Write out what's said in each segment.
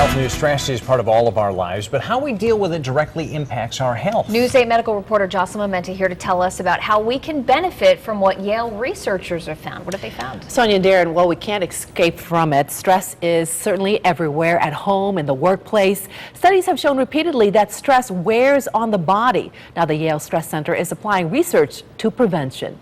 Health news. Stress is part of all of our lives, but how we deal with it directly impacts our health. News 8 medical reporter Jocelyn Menta here to tell us about how we can benefit from what Yale researchers have found. What have they found? Sonia and Darren, well, we can't escape from it. Stress is certainly everywhere, at home, in the workplace. Studies have shown repeatedly that stress wears on the body. Now, the Yale Stress Center is applying research to prevention.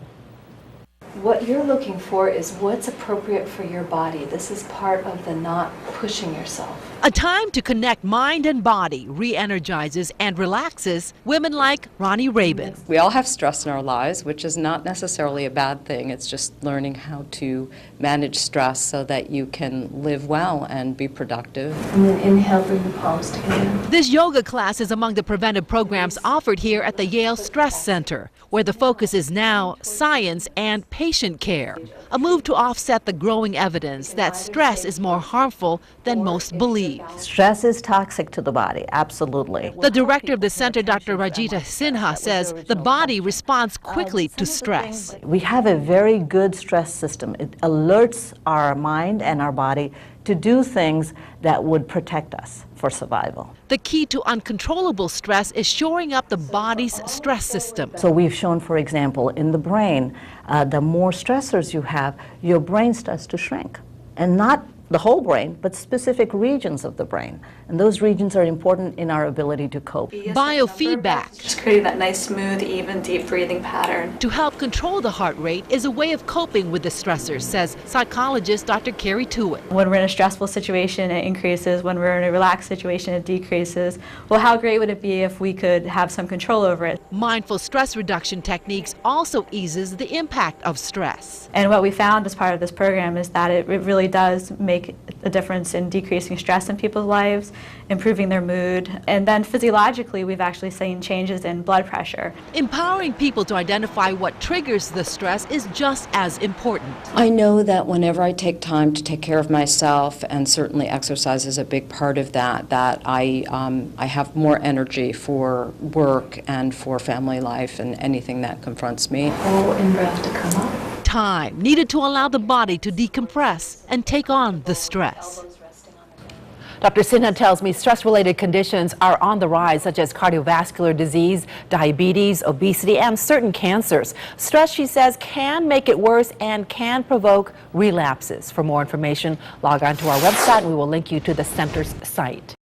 What you're looking for is what's appropriate for your body. This is part of the not pushing yourself. A time to connect mind and body, re-energizes and relaxes women like Ronnie Rabin. We all have stress in our lives, which is not necessarily a bad thing. It's just learning how to manage stress so that you can live well and be productive. And then inhale, bring the palms together. This yoga class is among the preventive programs offered here at the Yale Stress Center, where the focus is now science and patient care. A move to offset the growing evidence that stress is more harmful than most believe. Stress is toxic to the body, absolutely. The director of the center, Dr. Rajita Sinha, says the body responds quickly to stress. We have a very good stress system. It alerts our mind and our body to do things that would protect us for survival. The key to uncontrollable stress is shoring up the body's stress system. So we've shown, for example, in the brain, the more stressors you have, your brain starts to shrink. And not the whole brain, but specific regions of the brain. And those regions are important in our ability to cope. Biofeedback, just creating that nice, smooth, even, deep breathing pattern. to help control the heart rate, is a way of coping with the stressors, says psychologist Dr. Carrie Tewitt. When we're in a stressful situation, it increases. When we're in a relaxed situation, it decreases. Well, how great would it be if we could have some control over it? Mindful stress reduction techniques also eases the impact of stress. And what we found as part of this program is that it really does make a difference in decreasing stress in people's lives, improving their mood, and then physiologically we've actually seen changes in blood pressure. Empowering people to identify what triggers the stress is just as important. I know that whenever I take time to take care of myself, and certainly exercise is a big part of that, I have more energy for work and for family life and anything that confronts me. Hold and breath to come up. Time needed to allow the body to decompress and take on the stress. Dr. Sinha tells me stress-related conditions are on the rise, such as cardiovascular disease, diabetes, obesity, and certain cancers. Stress, she says, can make it worse and can provoke relapses. For more information, log on to our website and we will link you to the center's site.